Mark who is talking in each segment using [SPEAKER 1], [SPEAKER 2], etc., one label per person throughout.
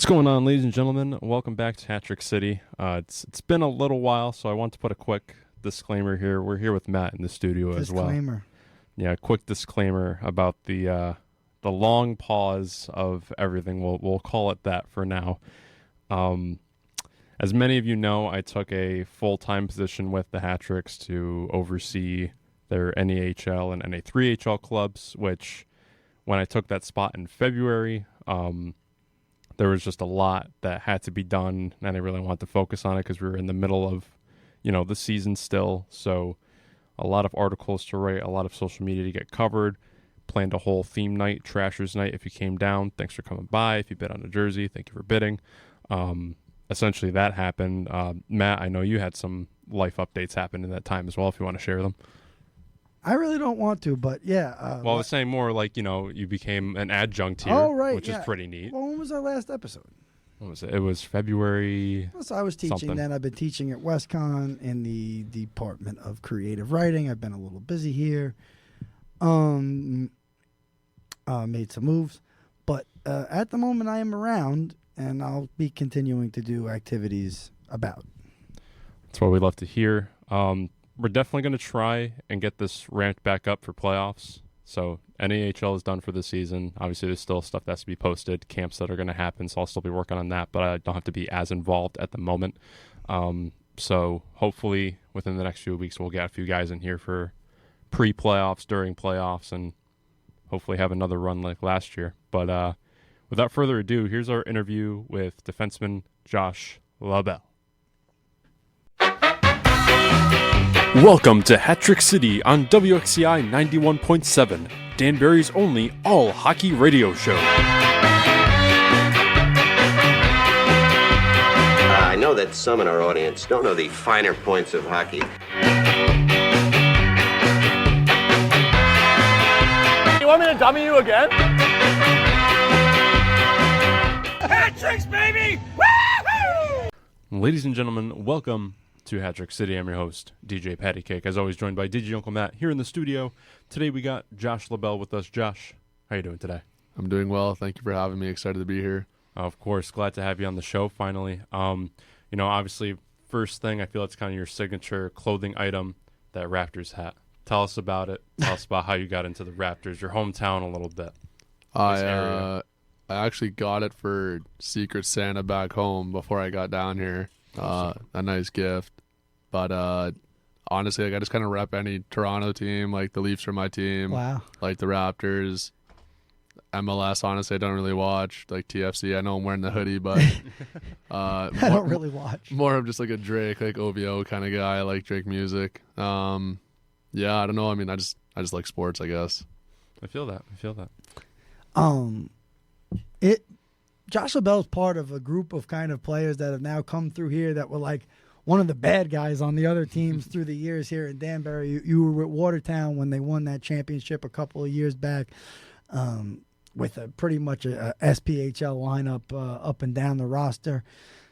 [SPEAKER 1] What's going on, ladies and gentlemen? Welcome back to Hat Trick City. It's been a little while, so I want to put a quick disclaimer here. We're here with Matt in the studio as well.
[SPEAKER 2] Disclaimer.
[SPEAKER 1] Yeah, quick disclaimer about the long pause of everything. We'll call it that for now. As many of you know, I took a full-time position with the Hat Tricks to oversee their NEHL and NA3HL clubs, which when I took that spot in February, there was just a lot that had to be done, and I really wanted to focus on it because we were in the middle of, the season still. So a lot of articles to write, a lot of social media to get covered. Planned a whole theme night, Trashers Night. If you came down, thanks for coming by. If you bid on a jersey, thank you for bidding. Essentially, that happened. Matt, I know you had some life updates happen in that time as well, if you want to share them.
[SPEAKER 2] I really don't want to, but yeah.
[SPEAKER 1] Well, I was saying more like, you became an adjunct here, which is pretty neat.
[SPEAKER 2] Well, when was our last episode?
[SPEAKER 1] What was it? It was February.
[SPEAKER 2] So I was teaching
[SPEAKER 1] something.
[SPEAKER 2] then. I've been teaching at WestCon in the Department of Creative Writing. I've been a little busy here. Made some moves. But at the moment I am around, and I'll be continuing to do activities about.
[SPEAKER 1] That's what we love to hear. We're definitely going to try and get this ramped back up for playoffs. So NAHL is done for the season. Obviously, there's still stuff that has to be posted, camps that are going to happen, so I'll still be working on that, but I don't have to be as involved at the moment. So hopefully within the next few weeks, we'll get a few guys in here for pre-playoffs, during playoffs, and hopefully have another run like last year. But without further ado, here's our interview with defenseman Josh Labelle. Welcome to Hat Trick City on WXCI 91.7, Danbury's only all-hockey radio show.
[SPEAKER 3] I know that some in our audience don't know the finer points of hockey.
[SPEAKER 4] You want me to dummy you again?
[SPEAKER 5] Hat tricks, baby! Woo-hoo!
[SPEAKER 1] Ladies and gentlemen, welcome to Hat Trick City. I'm your host, DJ Pattycake. As always, joined by DJ Uncle Matt here in the studio. Today we got Josh Labelle with us. Josh, how you doing today?
[SPEAKER 6] I'm doing well. Thank you for having me. Excited to be here.
[SPEAKER 1] Of course, glad to have you on the show finally. Obviously, first thing, I feel it's kind of your signature clothing item, that Raptors hat. Tell us about it. Tell us about how you got into the Raptors, your hometown a little bit.
[SPEAKER 6] I actually got it for Secret Santa back home before I got down here. A nice gift. But honestly, I just kind of rep any Toronto team. Like the Leafs are my team.
[SPEAKER 2] Wow.
[SPEAKER 6] Like the Raptors. MLS, honestly, I don't really watch. Like TFC, I know I'm wearing the hoodie, but
[SPEAKER 2] I don't really watch.
[SPEAKER 6] More of just like a Drake, like OVO kind of guy. I like Drake music. Yeah, I don't know. I mean, I just like sports, I guess.
[SPEAKER 1] I feel that.
[SPEAKER 2] Josh Labelle is part of a group of kind of players that have now come through here that were like one of the bad guys on the other teams through the years here in Danbury. You were at Watertown when they won that championship a couple of years back, with pretty much a SPHL lineup up and down the roster.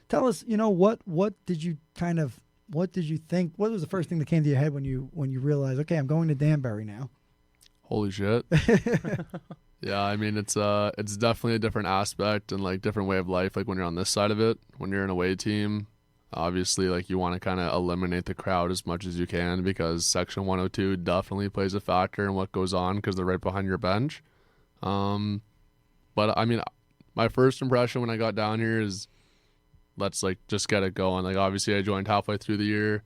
[SPEAKER 2] Tell us, what did you think? What was the first thing that came to your head when you realized, okay, I'm going to Danbury now?
[SPEAKER 6] Holy shit. Yeah, I mean, it's definitely a different aspect and like different way of life. Like when you're on this side of it, when you're an away team, obviously like you want to kind of eliminate the crowd as much as you can because Section 102 definitely plays a factor in what goes on because they're right behind your bench. But I mean, my first impression when I got down here is let's like just get it going. Like obviously I joined halfway through the year,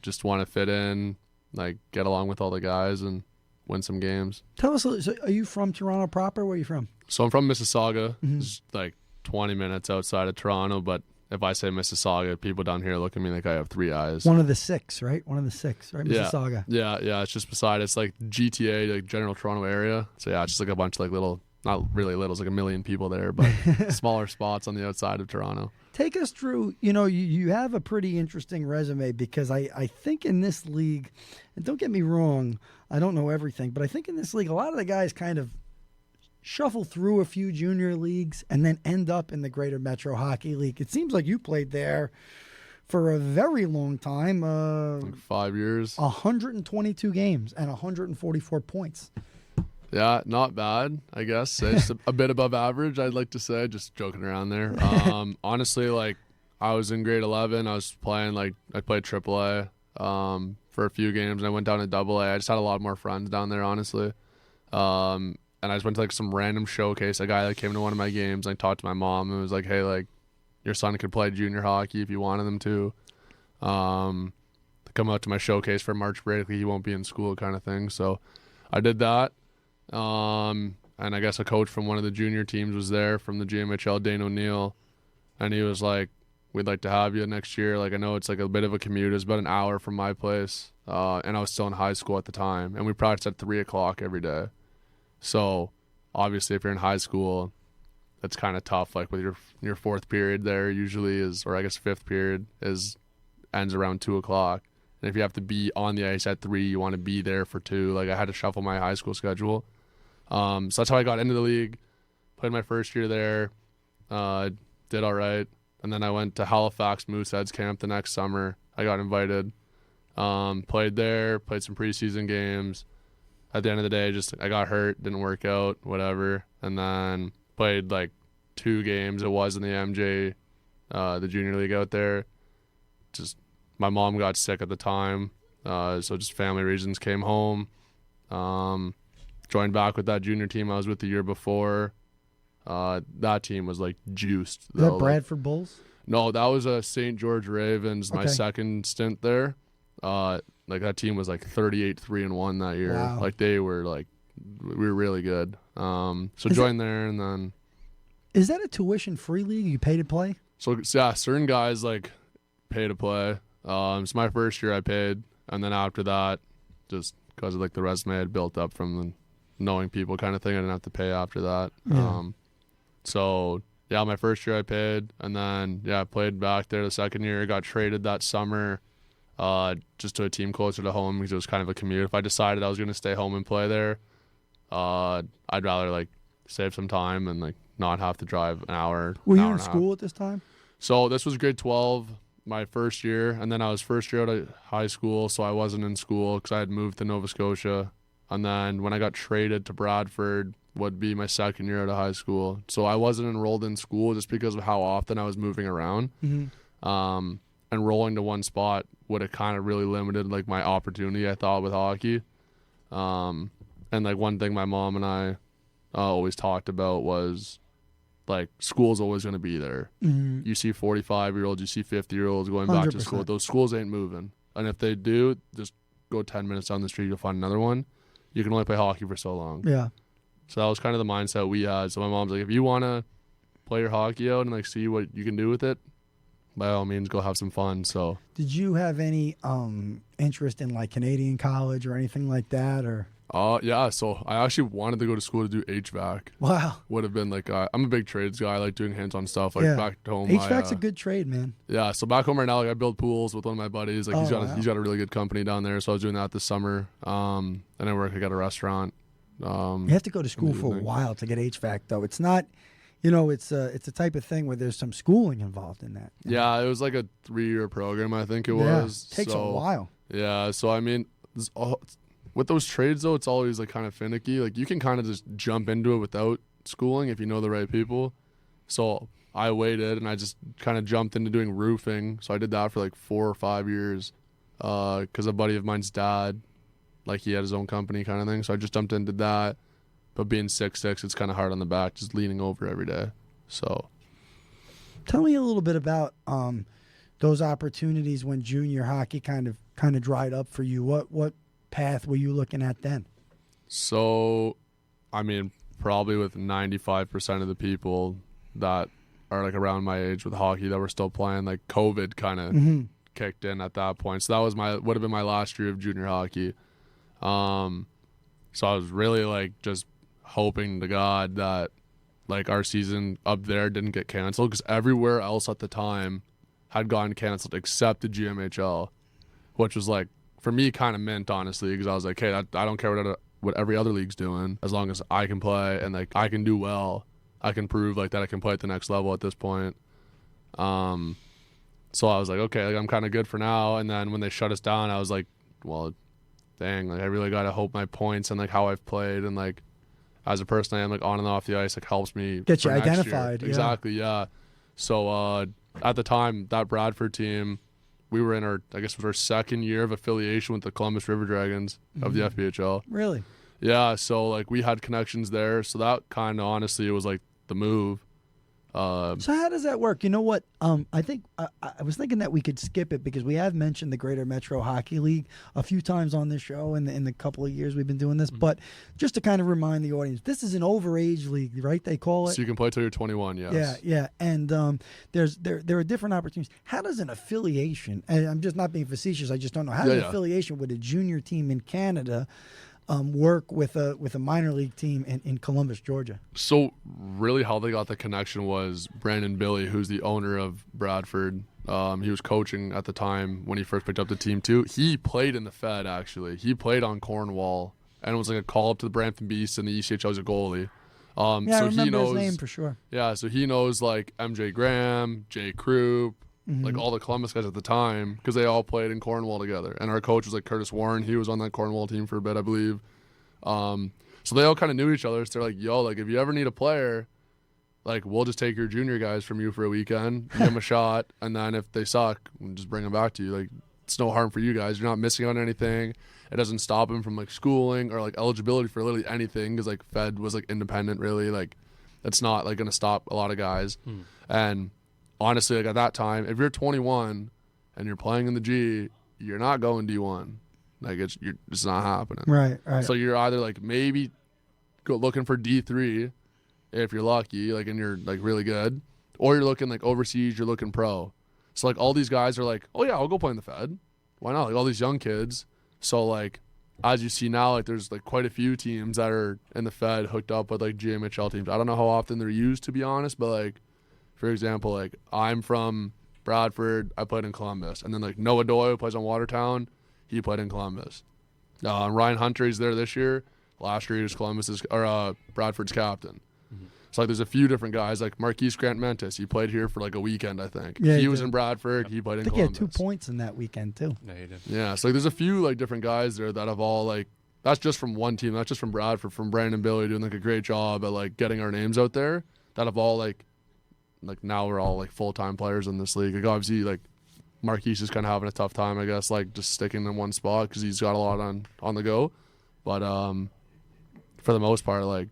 [SPEAKER 6] just want to fit in, like get along with all the guys and win some games.
[SPEAKER 2] Tell us, so are you from Toronto proper? Where are you from?
[SPEAKER 6] So I'm from Mississauga.
[SPEAKER 2] Mm-hmm.
[SPEAKER 6] It's like 20 minutes outside of Toronto, but if I say Mississauga, people down here look at me like I have three eyes.
[SPEAKER 2] One of the six, right? Mississauga.
[SPEAKER 6] Yeah, it's just beside. It's like GTA, like general Toronto area. So yeah, it's just like a bunch of like little, not really little, it's like 1 million people there, but smaller spots on the outside of Toronto.
[SPEAKER 2] Take us through, you have a pretty interesting resume because I think in this league, and don't get me wrong, I don't know everything, but I think in this league, a lot of the guys kind of shuffle through a few junior leagues and then end up in the Greater Metro Hockey League. It seems like you played there for a very long time.
[SPEAKER 6] Like 5 years.
[SPEAKER 2] 122 games and 144 points.
[SPEAKER 6] Yeah, not bad, I guess. Just a bit above average, I'd like to say. Just joking around there. Honestly, like, I was in grade 11. I was playing, like, I played AAA for a few games, and I went down to AA. I just had a lot more friends down there, honestly. And I just went to, like, some random showcase. A guy that came to one of my games, I talked to my mom, and was like, hey, like, your son could play junior hockey if you wanted him to. Come out to my showcase for March break. He won't be in school kind of thing. So I did that. And I guess a coach from one of the junior teams was there from the GMHL, Dane O'Neill. And he was like, we'd like to have you next year. Like, I know it's like a bit of a commute. It was about an hour from my place. And I was still in high school at the time. And we practiced at 3 o'clock every day. So obviously if you're in high school, that's kind of tough. Like with your fourth period there usually is, or I guess fifth period ends around 2 o'clock. And if you have to be on the ice at 3, you want to be there for 2. Like I had to shuffle my high school schedule. So that's how I got into the league. Played my first year there. Did all right. And then I went to Halifax Mooseheads camp the next summer. I got invited. Played there, played some preseason games. At the end of the day, I got hurt, didn't work out, whatever. And then played like 2 games. It was in the MJ, the junior league out there. Just my mom got sick at the time, so just family reasons, came home. Joined back with that junior team I was with the year before. That team was like juiced.
[SPEAKER 2] Is that Bradford Bulls?
[SPEAKER 6] No, that was a St. George Ravens. My second stint there. Like that team was like 38-3-1 that year.
[SPEAKER 2] Wow.
[SPEAKER 6] Like we were really good. So joined there, and then.
[SPEAKER 2] Is that a tuition-free league? You pay to play?
[SPEAKER 6] So yeah, certain guys like pay to play. So my first year I paid, and then after that, just because of like the resume I had built up from the knowing people kind of thing, I didn't have to pay after that.
[SPEAKER 2] Yeah.
[SPEAKER 6] So yeah, my first year I paid, and then I played back there the second year. Got traded that summer, just to a team closer to home because it was kind of a commute. If I decided I was going to stay home and play there, I'd rather like save some time and like not have to drive an hour.
[SPEAKER 2] Were you in school at this time?
[SPEAKER 6] So this was grade 12. My first year, and then I was first year out of high school, so I wasn't in school because I had moved to Nova Scotia. And then when I got traded to Bradford, would be my second year out of high school. So I wasn't enrolled in school just because of how often I was moving around. Mm-hmm. Enrolling to one spot would have kind of really limited like my opportunity, I thought, with hockey. And like one thing my mom and I always talked about was like school's always going to be there. Mm-hmm. You see 45-year-olds, you see 50-year-olds going 100%. Back to school. Those schools ain't moving. And if they do, just go 10 minutes down the street, you'll find another one. You can only play hockey for so long.
[SPEAKER 2] Yeah.
[SPEAKER 6] So that was kind of the mindset we had. So my mom's like, if you want to play your hockey out and like see what you can do with it, by all means, go have some fun. So
[SPEAKER 2] did you have any interest in like Canadian college or anything like that, or?
[SPEAKER 6] Yeah, so I actually wanted to go to school to do HVAC.
[SPEAKER 2] Wow.
[SPEAKER 6] Would have been like, I'm a big trades guy. I like doing hands-on stuff. Like back home.
[SPEAKER 2] HVAC's a good trade, man.
[SPEAKER 6] Yeah, so back home right now, like I build pools with one of my buddies. Like he's got a really good company down there. So I was doing that this summer. And I work at a restaurant.
[SPEAKER 2] You have to go to school for a while to get HVAC, though. It's not, it's a type of thing where there's some schooling involved in that.
[SPEAKER 6] Yeah, it was like a 3-year program, I think it was.
[SPEAKER 2] Takes a while.
[SPEAKER 6] Yeah, so I mean, with those trades, though, it's always like kind of finicky. Like you can kind of just jump into it without schooling if you know the right people. So I waited and I just kind of jumped into doing roofing. So I did that for like 4 or 5 years because a buddy of mine's dad, like he had his own company kind of thing. So I just jumped into that. But being 6'6", it's kind of hard on the back, just leaning over every day. So
[SPEAKER 2] tell me a little bit about those opportunities when junior hockey kind of dried up for you. What path were you looking at then?
[SPEAKER 6] So, I mean, probably with 95% of the people that are like around my age with hockey that were still playing, like COVID kind of kicked in at that point. So that was would have been my last year of junior hockey. So I was really like just hoping to God that like our season up there didn't get canceled because everywhere else at the time had gotten canceled except the GMHL, which was like, for me, kind of meant, honestly, because I was like, hey, I don't care what every other league's doing. As long as I can play and like I can do well, I can prove like that I can play at the next level at this point. So I was like, okay, like I'm kind of good for now. And then when they shut us down, I was like, well, dang, like I really got to hope my points and like how I've played and like as a person I am, like on and off the ice, like helps me
[SPEAKER 2] Get
[SPEAKER 6] for
[SPEAKER 2] you
[SPEAKER 6] next year.
[SPEAKER 2] identified. Yeah.
[SPEAKER 6] Exactly, yeah. So at the time, that Bradford team, we were in our second year of affiliation with the Columbus River Dragons of the FPHL.
[SPEAKER 2] Really?
[SPEAKER 6] Yeah, so like we had connections there, so that kind of honestly it was like the move.
[SPEAKER 2] So how does that work? You know what? I think I was thinking that we could skip it because we have mentioned the Greater Metro Hockey League a few times on this show in the couple of years we've been doing this. But just to kind of remind the audience, this is an overage league, right? They call it.
[SPEAKER 6] So you can play till you're 21. Yes.
[SPEAKER 2] Yeah, yeah. And there are different opportunities. How does an affiliation? And I'm just not being facetious. I just don't know how does an affiliation with a junior team in Canada work with a minor league team in Columbus, Georgia?
[SPEAKER 6] So really how they got the connection was Brandon Billy, who's the owner of Bradford. He was coaching at the time when he first picked up the team too. He played in the Fed, actually. He played on Cornwall, and it was like a call up to the Brampton Beasts and the ECHL as a goalie.
[SPEAKER 2] Yeah,
[SPEAKER 6] so
[SPEAKER 2] I remember
[SPEAKER 6] he knows,
[SPEAKER 2] his name for sure.
[SPEAKER 6] Yeah, so he knows like MJ Graham, Jay Krupp, like all the Columbus guys at the time, because they all played in Cornwall together. And our coach was like Curtis Warren. He was on that Cornwall team for a bit, I believe. So they all kind of knew each other. So they're like, yo, like if you ever need a player, like we'll just take your junior guys from you for a weekend, give them a shot, and then if they suck, we'll just bring them back to you. Like it's no harm for you guys. You're not missing on anything. It doesn't stop them from like schooling or like eligibility for literally anything, because like Fed was like independent, really. Like it's not like going to stop a lot of guys. And honestly, like at that time, if you're 21 and you're playing in the G, you're not going D1. Like it's not happening.
[SPEAKER 2] Right.
[SPEAKER 6] So you're either like maybe go looking for D3 if you're lucky, like and you're like really good, or you're looking like overseas, you're looking pro. So like all these guys are like, oh yeah, I'll go play in the Fed. Why not? Like all these young kids. So like as you see now, like there's like quite a few teams that are in the Fed hooked up with like GMHL teams. I don't know how often they're used, to be honest, but like for example, like I'm from Bradford, I played in Columbus, and then like Noah Doyle, who plays on Watertown, he played in Columbus. Ryan Hunter, he's there this year. Last year he was Bradford's captain. So like there's a few different guys, like Marquise Grant Mentis. He played here for like a weekend, I think.
[SPEAKER 2] Yeah,
[SPEAKER 6] he was in Bradford. He played in Columbus.
[SPEAKER 2] I think he had 2 points in that weekend too.
[SPEAKER 1] Yeah, he did.
[SPEAKER 6] Yeah, so like there's a few like different guys there that have all like, that's just from one team. That's just from Bradford, from Brandon Billy doing like a great job at like getting our names out there. That have all like now we're all like full-time players in this league. Like obviously like Marquise is kind of having a tough time, I guess, like just sticking in one spot because he's got a lot on the go. But for the most part, like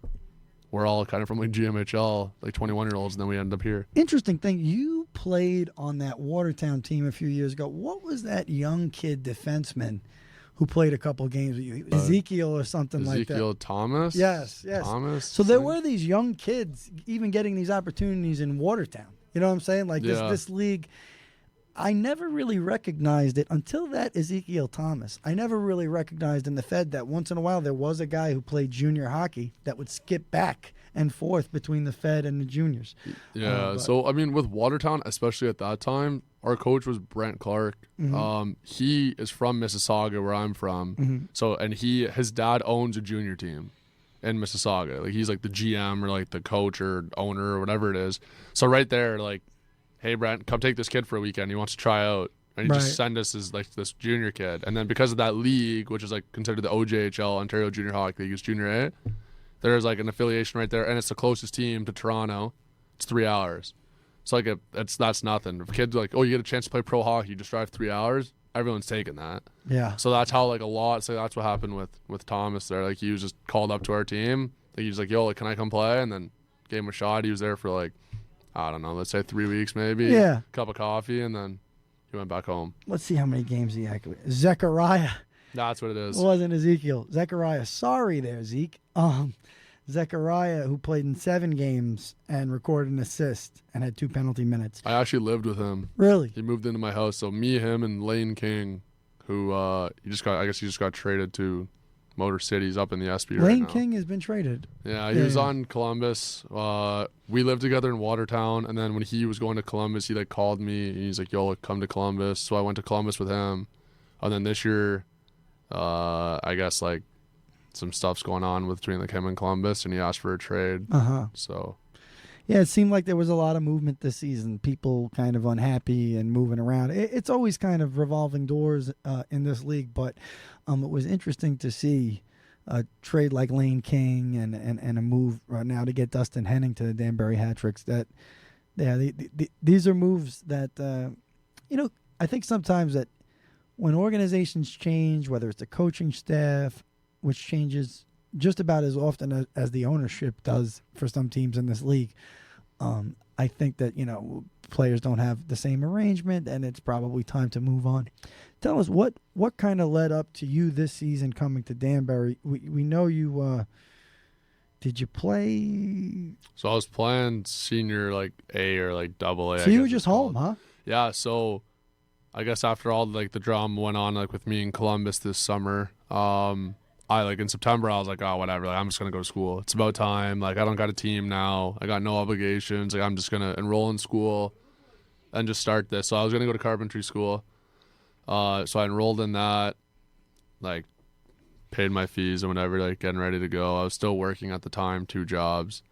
[SPEAKER 6] we're all kind of from like GMHL, like 21-year-olds, and then we end up here.
[SPEAKER 2] Interesting thing, you played on that Watertown team a few years ago. What was that young kid defenseman who played a couple games with you? Ezekiel or something like that?
[SPEAKER 6] Ezekiel Thomas?
[SPEAKER 2] Yes.
[SPEAKER 6] Thomas?
[SPEAKER 2] So there were these young kids even getting these opportunities in Watertown. You know what I'm saying? Like this league, I never really recognized it until that Ezekiel Thomas. I never really recognized in the Fed that once in a while there was a guy who played junior hockey that would skip back and forth between the Fed and the juniors.
[SPEAKER 6] Yeah, so I mean with Watertown, especially at that time, our coach was Brent Clark. He is from Mississauga, where I'm from. So and his dad owns a junior team in Mississauga. Like he's like the GM or like the coach or owner or whatever it is. So right there, like, hey Brent, come take this kid for a weekend. He wants to try out. And he just send us as like this junior kid. And then because of that league, which is like considered the OJHL, Ontario Junior Hockey League, is Junior A, there's like an affiliation right there, and it's the closest team to Toronto. It's 3 hours. So like that's nothing. If kids are like, oh, you get a chance to play pro hockey, you just drive 3 hours, everyone's taking that.
[SPEAKER 2] Yeah.
[SPEAKER 6] So that's how like a lot. So that's what happened with Thomas there. Like he was just called up to our team. Like, he was like, yo, like, can I come play? And then gave him a shot. He was there for like, I don't know, let's say 3 weeks maybe.
[SPEAKER 2] Yeah.
[SPEAKER 6] Cup of coffee, and then he went back home.
[SPEAKER 2] Let's see how many games he had. Zechariah.
[SPEAKER 6] That's what it is.
[SPEAKER 2] It wasn't Ezekiel. Zechariah. Sorry there, Zeke. Zechariah, who played in 7 games and recorded an assist and had 2 penalty minutes.
[SPEAKER 6] I actually lived with him.
[SPEAKER 2] Really?
[SPEAKER 6] He moved into my house. So me, him, and Lane King, who he just got traded to Motor Cities up in the SB right now.
[SPEAKER 2] Lane King has been traded.
[SPEAKER 6] Yeah, he was on Columbus. We lived together in Watertown, and then when he was going to Columbus, he like called me. And he's like, "Yo, like, come to Columbus." So I went to Columbus with him, and then this year, I guess like some stuff's going on between like him and Columbus, and he asked for a trade. So
[SPEAKER 2] yeah, it seemed like there was a lot of movement this season. People kind of unhappy and moving around. It's always kind of revolving doors in this league, but it was interesting to see a trade like Lane King and a move right now to get Dustin Henning to the Danbury Hat-Tricks. That, yeah, these are moves that I think sometimes that when organizations change, whether it's the coaching staff, which changes just about as often as the ownership does for some teams in this league, I think that players don't have the same arrangement, and it's probably time to move on. Tell us what kind of led up to you this season coming to Danbury. We know you. Did you play?
[SPEAKER 6] So I was playing senior like A or like double A.
[SPEAKER 2] So you were just home, huh?
[SPEAKER 6] Yeah. So I guess after all like the drama went on like with me in Columbus this summer, I like in September I was like, oh whatever, like I'm just gonna go to school. It's about time. Like I don't got a team now. I got no obligations. Like I'm just gonna enroll in school and just start this. So I was gonna go to carpentry school. So I enrolled in that, like paid my fees and whatever, like getting ready to go. I was still working at the time, 2 jobs.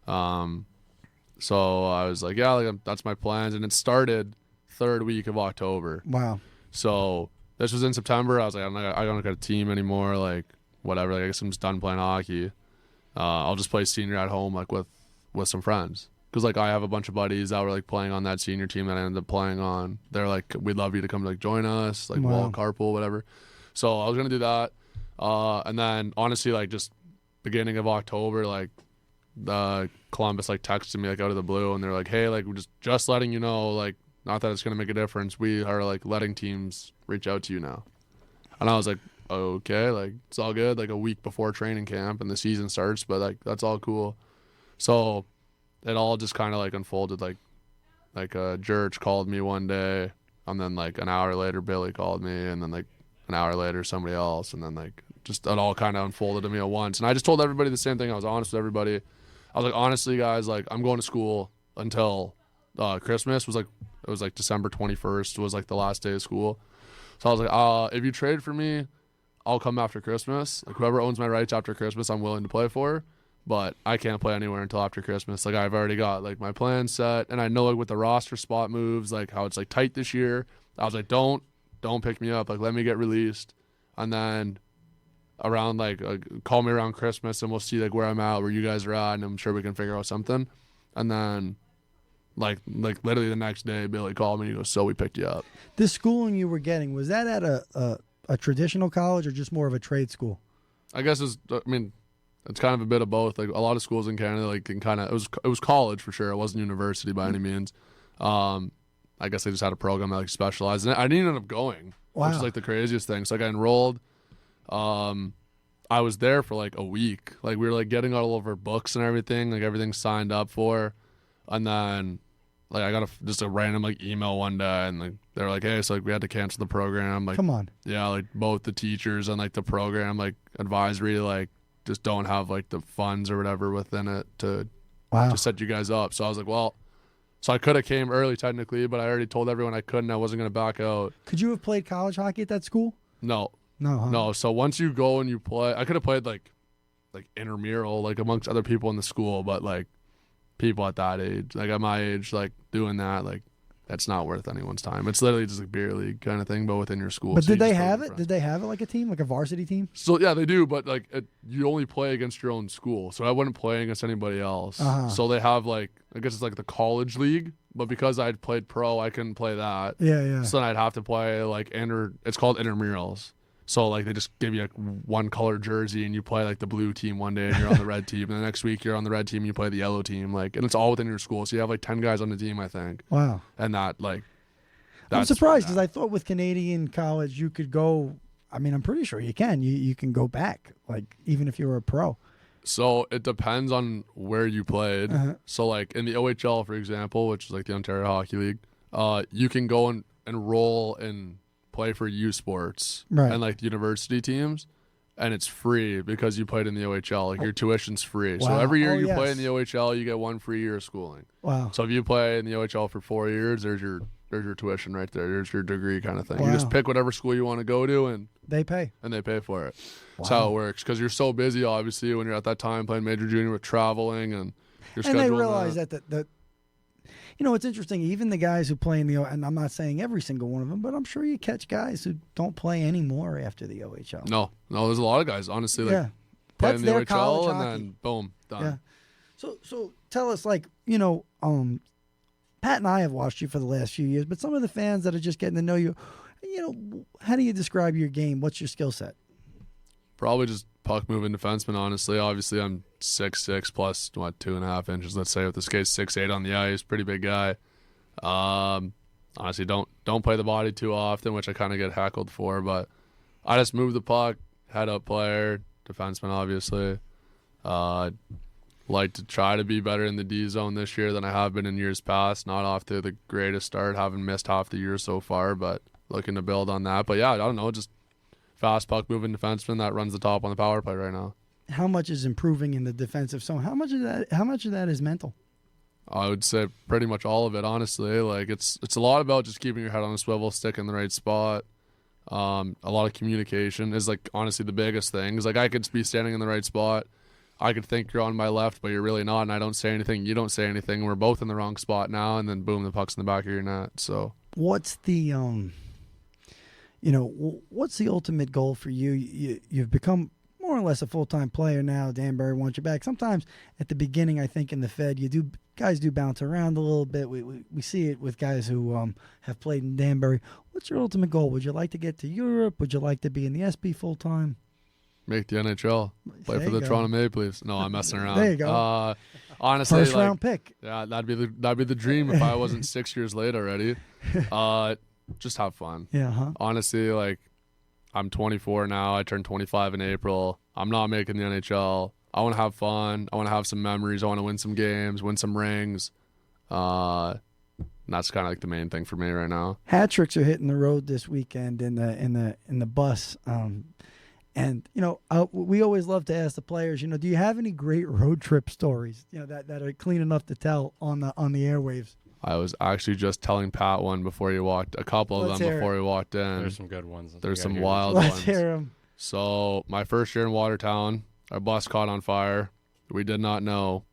[SPEAKER 6] So I was like, yeah, like that's my plans. And it started 3rd week of October.
[SPEAKER 2] Wow.
[SPEAKER 6] So this was in September. I was like, I don't got a team anymore. Like whatever. Like I guess I'm just done playing hockey. I'll just play senior at home, like with some friends. Because like I have a bunch of buddies that were like playing on that senior team that I ended up playing on. They're like, we'd love you to come like join us, like
[SPEAKER 2] Wow.
[SPEAKER 6] carpool, whatever. So I was gonna do that. And then honestly, like just beginning of October, like Columbus like texted me like out of the blue, and they're like, hey, like we're just letting you know, like not that it's gonna make a difference. We are like letting teams reach out to you now. And I was like, okay, like it's all good. Like a week before training camp and the season starts, but like that's all cool. So it all just kind of like unfolded. Like Jurch called me one day, and then like an hour later Billy called me, and then like an hour later somebody else, and then like just it all kind of unfolded to me at once. And I just told everybody the same thing. I was honest with everybody. I was like, honestly guys, like I'm going to school until Christmas. It was like December 21st was like the last day of school. So I was like, if you trade for me, I'll come after Christmas. Like whoever owns my rights after Christmas, I'm willing to play for. But I can't play anywhere until after Christmas. Like I've already got like my plan set, and I know like with the roster spot moves, like how it's like tight this year. I was like, don't pick me up. Like let me get released, and then around like call me around Christmas, and we'll see like where I'm at, where you guys are at, and I'm sure we can figure out something. And then like literally the next day, Billy called me and he goes, so we picked you up.
[SPEAKER 2] This schooling you were getting, was that at a traditional college or just more of a trade school?
[SPEAKER 6] I guess it's kind of a bit of both. Like a lot of schools in Canada, like can kind of it was college for sure. It wasn't university by any means. I guess they just had a program that like specialized in it. I didn't end up going, which is like the craziest thing. So like I enrolled. I was there for like a week. Like we were like getting all of our books and everything. Like everything's signed up for, and then like I got just a random like email one day, and like they were like, hey, so like we had to cancel the program. Like
[SPEAKER 2] come on.
[SPEAKER 6] Yeah, like both the teachers and like the program like advisory like just don't have like the funds or whatever within it to set you guys up. So I was like, well, so I could have came early technically, but I already told everyone I couldn't. I wasn't going to back out.
[SPEAKER 2] Could you have played college hockey at that school?
[SPEAKER 6] No.
[SPEAKER 2] No, huh?
[SPEAKER 6] No. So once you go and you play, I could have played like intramural, like amongst other people in the school, but like people at that age, like at my age, like doing that, like that's not worth anyone's time. It's literally just like beer league kind of thing, but within your school.
[SPEAKER 2] But
[SPEAKER 6] so
[SPEAKER 2] did they have it? Did they have it like a team, like a varsity team?
[SPEAKER 6] So yeah, they do, but like you only play against your own school. So I wouldn't play against anybody else. So they have like, I guess it's like the college league, but because I'd played pro, I couldn't play that.
[SPEAKER 2] Yeah.
[SPEAKER 6] So then I'd have to play like it's called intramurals. So like they just give you like one color jersey and you play like the blue team one day and you're on the red team, and the next week you're on the red team and you play the yellow team, like, and it's all within your school. So you have like 10 guys on the team, I think.
[SPEAKER 2] Wow.
[SPEAKER 6] And that like.
[SPEAKER 2] I'm surprised because I thought with Canadian college you could go. I mean, I'm pretty sure you can. You can go back, like even if you were a pro.
[SPEAKER 6] So it depends on where you played. So like in the OHL, for example, which is like the Ontario Hockey League, you can go and enroll and play for U Sports and like the university teams, and it's free because you played in the OHL. Like your tuition's free.
[SPEAKER 2] Wow.
[SPEAKER 6] So every year you play in the OHL, you get 1 free year of schooling.
[SPEAKER 2] Wow.
[SPEAKER 6] So if you play in the OHL for 4 years, there's your tuition right there. There's your degree kind of thing. You just pick whatever school you want to go to, and
[SPEAKER 2] they pay.
[SPEAKER 6] And they pay for it. That's how it works. Because you're so busy, obviously, when you're at that time playing major junior with traveling and your schedule.
[SPEAKER 2] And they realize that it's interesting. Even the guys who play in the and I'm not saying every single one of them, but I'm sure you catch guys who don't play anymore after the OHL.
[SPEAKER 6] No, there's a lot of guys. Honestly, like play in the
[SPEAKER 2] their
[SPEAKER 6] OHL,
[SPEAKER 2] college
[SPEAKER 6] and
[SPEAKER 2] hockey.
[SPEAKER 6] then boom, done.
[SPEAKER 2] Yeah. So tell us, like, Pat and I have watched you for the last few years, but some of the fans that are just getting to know you, how do you describe your game? What's your skill set?
[SPEAKER 6] Probably just puck moving defenseman, honestly. Obviously, I'm 6'6", plus 2.5 inches, let's say, with the skates 6'8" on the ice. Pretty big guy. Honestly, don't play the body too often, which I kind of get heckled for, but I just move the puck, head up player, defenseman, obviously. Like to try to be better in the D zone this year than I have been in years past. Not off to the greatest start, having missed half the year so far, but looking to build on that. But yeah, I don't know, just fast puck moving defenseman that runs the top on the power play right now.
[SPEAKER 2] How much is improving in the defensive zone? How much of that is mental?
[SPEAKER 6] I would say pretty much all of it, honestly. Like it's a lot about just keeping your head on a swivel, stick in the right spot. A lot of communication is like honestly the biggest thing. Because like I could be standing in the right spot, I could think you're on my left, but you're really not, and I don't say anything, you don't say anything. We're both in the wrong spot now, and then boom, the puck's in the back of your net. So
[SPEAKER 2] what's the what's the ultimate goal for you? You've become more or less a full-time player now. Danbury wants you back. Sometimes at the beginning, I think in the Fed, guys do bounce around a little bit. We see it with guys who have played in Danbury. What's your ultimate goal? Would you like to get to Europe? Would you like to be in the SB full-time?
[SPEAKER 6] Make the NHL. Play for the Toronto Maple Leafs. No, I'm messing around.
[SPEAKER 2] There you go.
[SPEAKER 6] Honestly,
[SPEAKER 2] first round pick.
[SPEAKER 6] Yeah, that'd be the dream if I wasn't 6 years late already. Just have fun.
[SPEAKER 2] Yeah. Huh?
[SPEAKER 6] Honestly, like I'm 24 now. I turned 25 in April. I'm not making the NHL. I want to have fun. I want to have some memories. I want to win some games, win some rings. And that's kind of like the main thing for me right now.
[SPEAKER 2] Hat tricks are hitting the road this weekend in the bus. And we always love to ask the players, do you have any great road trip stories, that are clean enough to tell on the airwaves?
[SPEAKER 6] I was actually just telling Pat one before he walked, a couple of them before he walked in.
[SPEAKER 1] There's some good ones.
[SPEAKER 6] There's some wild ones.
[SPEAKER 2] Let's hear them.
[SPEAKER 6] So my first year in Watertown, our bus caught on fire. We did not know.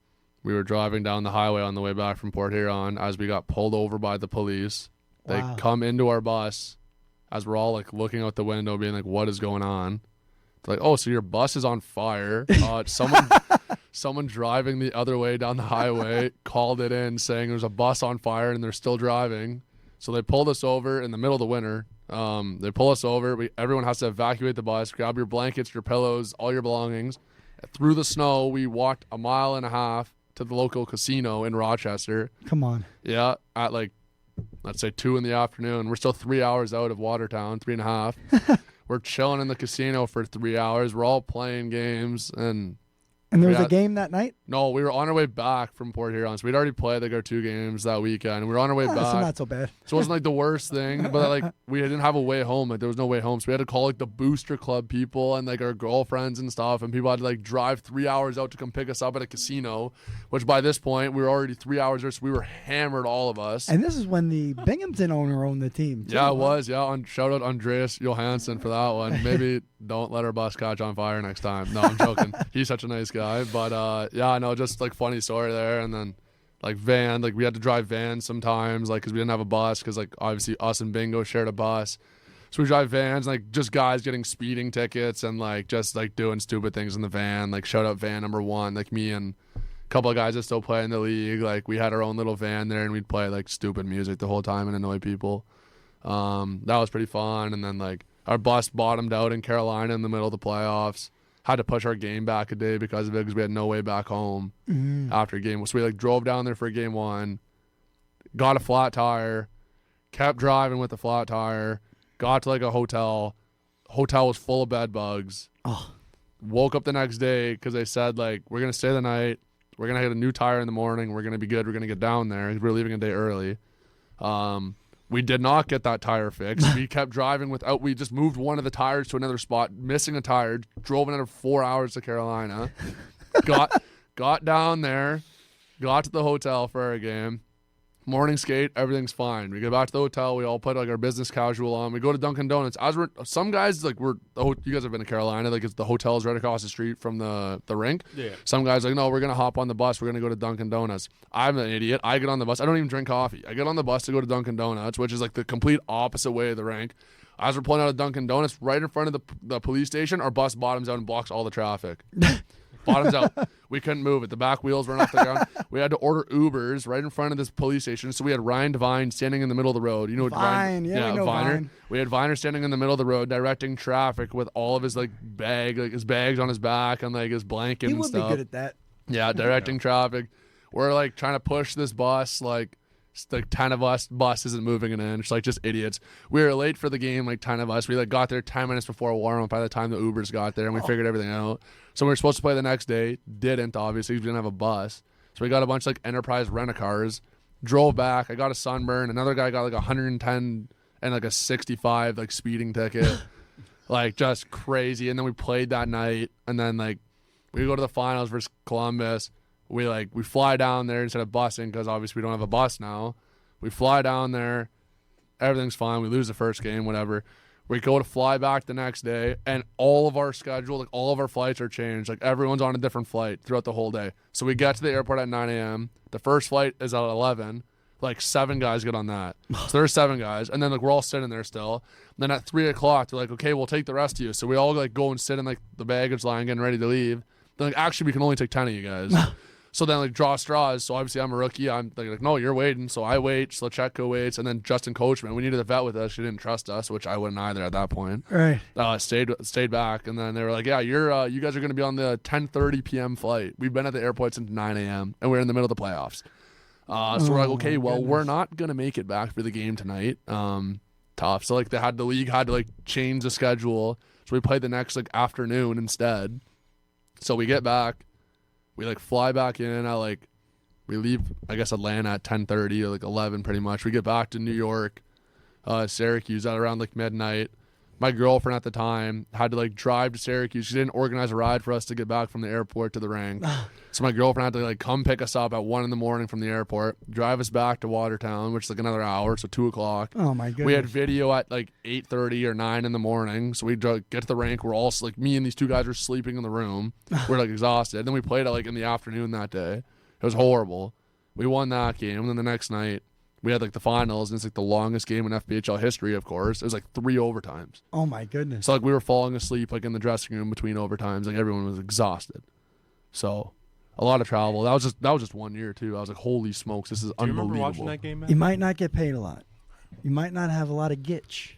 [SPEAKER 6] We were driving down the highway on the way back from Port Huron as we got pulled over by the police. They come into our bus as we're all like looking out the window being like, what is going on? They're like, oh, so your bus is on fire. Someone driving the other way down the highway called it in saying there's a bus on fire and they're still driving. So they pulled us over in the middle of the winter. They pull us over. Everyone has to evacuate the bus, grab your blankets, your pillows, all your belongings. Through the snow, we walked 1.5 miles to the local casino in Rochester.
[SPEAKER 2] Come on.
[SPEAKER 6] Yeah, at like, let's say 2 p.m. We're still 3 hours out of Watertown, 3.5. We're chilling in the casino for 3 hours. We're all playing games. And
[SPEAKER 2] there was a game that night?
[SPEAKER 6] No, we were on our way back from Port Huron. So we'd already played like our 2 games that weekend. And we were on our way back.
[SPEAKER 2] So not so bad.
[SPEAKER 6] So it wasn't like the worst thing. But like we didn't have a way home. Like there was no way home. So we had to call like the booster club people and like our girlfriends and stuff. And people had to like drive 3 hours out to come pick us up at a casino. Which by this point, we were already 3 hours there. So we were hammered, all of us.
[SPEAKER 2] And this is when the Binghamton owner owned the team. Too,
[SPEAKER 6] yeah, it was. Yeah, shout out Andreas Johansson for that one. Maybe don't let our bus catch on fire next time. No, I'm joking. He's such a nice guy. But yeah, no, just like funny story there. And then like van, like we had to drive vans sometimes, like because we didn't have a bus, because like obviously us and Bingo shared a bus. So we drive vans, like just guys getting speeding tickets and like just like doing stupid things in the van. Like shout out van number 1, like me and a couple of guys that still play in the league. Like we had our own little van there and we'd play like stupid music the whole time and annoy people. That was pretty fun. And then like our bus bottomed out in Carolina in the middle of the playoffs. Had to push our game back a day because of it, because we had no way back home after game. So we like drove down there for game 1, got a flat tire, kept driving with the flat tire, got to like a hotel. Hotel was full of bed bugs.
[SPEAKER 2] Oh.
[SPEAKER 6] Woke up the next day because they said like, we're going to stay the night. We're going to get a new tire in the morning. We're going to be good. We're going to get down there. We're leaving a day early. We did not get that tire fixed. We kept driving without. We just moved one of the tires to another spot, missing a tire. Drove another 4 hours to Carolina. Got down there, got to the hotel for our game. Morning skate, everything's fine. We go back to the hotel. We all put like our business casual on. We go to Dunkin' Donuts. Some guys like you guys have been to Carolina. Like the hotel's right across the street from the rink.
[SPEAKER 1] Yeah.
[SPEAKER 6] Some guys like, no, we're gonna hop on the bus. We're gonna go to Dunkin' Donuts. I'm an idiot. I get on the bus. I don't even drink coffee. I get on the bus to go to Dunkin' Donuts, which is like the complete opposite way of the rink. As we're pulling out of Dunkin' Donuts, right in front of the police station, our bus bottoms out and blocks all the traffic. Bottoms out. We couldn't move it. The back wheels weren't off the ground. We had to order Ubers right in front of this police station. So we had Ryan Devine standing in the middle of the road. You know what
[SPEAKER 2] Vine,
[SPEAKER 6] Ryan,
[SPEAKER 2] yeah, we know
[SPEAKER 6] Viner.
[SPEAKER 2] Vine.
[SPEAKER 6] We had Viner standing in the middle of the road directing traffic with all of his like his bags on his back and like his blanket
[SPEAKER 2] He
[SPEAKER 6] and
[SPEAKER 2] would
[SPEAKER 6] stuff.
[SPEAKER 2] be good at that.
[SPEAKER 6] Yeah, directing traffic. We're like trying to push this bus, like 10 of us, bus isn't moving it in. It's like just idiots. We were late for the game, like 10 of us. We like got there 10 minutes before warm-up by the time the Ubers got there, and we figured everything out. So we were supposed to play the next day. Didn't, obviously, because we didn't have a bus. So we got a bunch of like Enterprise rent-a-cars, drove back. I got a sunburn. Another guy got like 110 and like a 65 like speeding ticket. Like just crazy. And then we played that night, and then like we go to the finals versus Columbus. We fly down there instead of busing because obviously we don't have a bus now. We fly down there. Everything's fine. We lose the first game, whatever. We go to fly back the next day, and all of our schedule, like all of our flights are changed. Like everyone's on a different flight throughout the whole day. So we get to the airport at 9 a.m. The first flight is at 11. Like 7 guys get on that. So there's 7 guys. And then like we're all sitting there still. And then at 3 o'clock, they're like, okay, we'll take the rest of you. So we all like go and sit in like the baggage line getting ready to leave. They're like, actually, we can only take 10 of you guys. So then, like, draw straws. So obviously, I'm a rookie. I'm like, no, you're waiting. So I wait. Slachetko waits, and then Justin Coachman. We needed a vet with us. She didn't trust us, which I wouldn't either at that point.
[SPEAKER 2] Right.
[SPEAKER 6] Stayed back, and then they were like, yeah, you guys are going to be on the 10:30 p.m. flight. We've been at the airport since 9 a.m. and we're in the middle of the playoffs. So we're like, okay, well, we're not going to make it back for the game tonight. Tough. So like the league had to like change the schedule. So we played the next like afternoon instead. So we get back. We like fly back in at like, we leave, I guess, Atlanta at 10:30 or like 11 pretty much. We get back to New York, Syracuse at around like midnight. My girlfriend at the time had to like drive to Syracuse. She didn't organize a ride for us to get back from the airport to the rink. So my girlfriend had to like come pick us up at 1 a.m. from the airport, drive us back to Watertown, which is like another hour, so 2 o'clock.
[SPEAKER 2] Oh my goodness.
[SPEAKER 6] We had video at like 8:30 or 9 a.m. So we get to the rink. We're all like, me and these 2 guys are sleeping in the room. We're like exhausted. And then we played it like in the afternoon that day. It was horrible. We won that game. And then the next night we had like the finals, and it's like the longest game in FPHL history, of course. It was like 3 overtimes.
[SPEAKER 2] Oh my goodness.
[SPEAKER 6] So like we were falling asleep like in the dressing room between overtimes. Like everyone was exhausted. So a lot of travel. That was just 1 year too. I was like, holy smokes, this is
[SPEAKER 1] Do you
[SPEAKER 6] unbelievable.
[SPEAKER 1] remember watching that game, man?
[SPEAKER 2] You might not get paid a lot. You might not have a lot of gitch,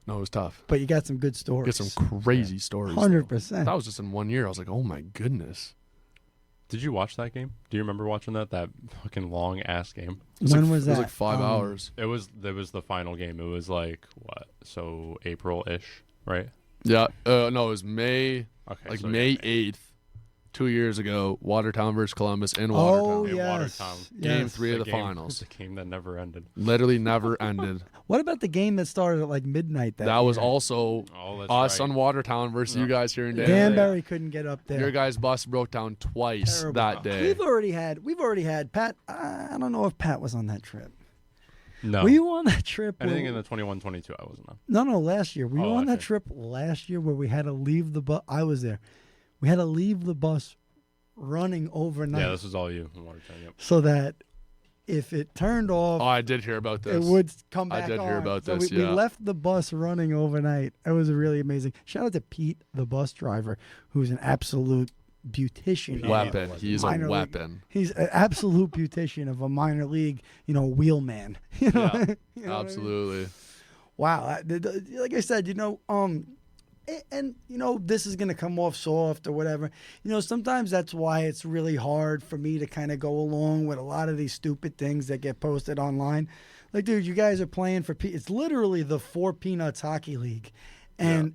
[SPEAKER 6] No, it was tough.
[SPEAKER 2] but you got some good stories.
[SPEAKER 6] Get some crazy stories.
[SPEAKER 2] 100%.
[SPEAKER 6] That was just in 1 year. I was like, oh my goodness.
[SPEAKER 1] Did you watch that game? Do you remember watching that fucking long ass game?
[SPEAKER 2] When was
[SPEAKER 6] It
[SPEAKER 2] that?
[SPEAKER 6] was like 5 hours.
[SPEAKER 1] It was the final game. It was like what? So April-ish, right?
[SPEAKER 6] Yeah. No, it was May.
[SPEAKER 1] Okay,
[SPEAKER 6] Like
[SPEAKER 1] so
[SPEAKER 6] May 8th, 2 years ago. Watertown versus Columbus in
[SPEAKER 2] Oh,
[SPEAKER 6] Watertown.
[SPEAKER 1] In
[SPEAKER 2] yes.
[SPEAKER 1] Watertown.
[SPEAKER 6] Game
[SPEAKER 2] Yes.
[SPEAKER 6] 3 of the
[SPEAKER 1] game,
[SPEAKER 6] finals.
[SPEAKER 1] The game that never ended.
[SPEAKER 6] Literally never ended.
[SPEAKER 2] What about the game that started at like midnight that
[SPEAKER 6] That was
[SPEAKER 2] year?
[SPEAKER 6] also
[SPEAKER 1] Oh, that's
[SPEAKER 6] us
[SPEAKER 1] right.
[SPEAKER 6] on Watertown versus you guys here in Danbury.
[SPEAKER 2] Danbury couldn't get up there.
[SPEAKER 6] Your guys' bus broke down twice
[SPEAKER 2] Terrible.
[SPEAKER 6] that day.
[SPEAKER 2] We've already had Pat. I don't know if Pat was on that trip.
[SPEAKER 1] No.
[SPEAKER 2] Were you on that trip?
[SPEAKER 1] I think
[SPEAKER 2] where-
[SPEAKER 1] in the 21-22 I wasn't on.
[SPEAKER 2] No, last year. Were you
[SPEAKER 1] Oh,
[SPEAKER 2] on that
[SPEAKER 1] okay.
[SPEAKER 2] trip last year where we had to leave the bus? I was there. We had to leave the bus running overnight
[SPEAKER 1] Yeah, this was all you in Watertown. Yep.
[SPEAKER 2] so that if it turned off,
[SPEAKER 6] Oh, I did hear about this.
[SPEAKER 2] it would come
[SPEAKER 6] I
[SPEAKER 2] back
[SPEAKER 6] did
[SPEAKER 2] on.
[SPEAKER 6] hear about
[SPEAKER 2] So
[SPEAKER 6] this,
[SPEAKER 2] we
[SPEAKER 6] yeah.
[SPEAKER 2] left the bus running overnight. It was really amazing. Shout out to Pete, the bus driver, who's an absolute beautician.
[SPEAKER 6] Weapon. He's a
[SPEAKER 2] Minor league.
[SPEAKER 6] weapon.
[SPEAKER 2] He's an absolute beautician of a minor league, wheelman. You know?
[SPEAKER 6] Yeah,
[SPEAKER 2] You know what I mean?
[SPEAKER 6] absolutely.
[SPEAKER 2] Wow. Like I said, and this is going to come off soft or whatever. Sometimes that's why it's really hard for me to kind of go along with a lot of these stupid things that get posted online. Like, dude, you guys are playing for it's literally the 4 Peanuts Hockey League. And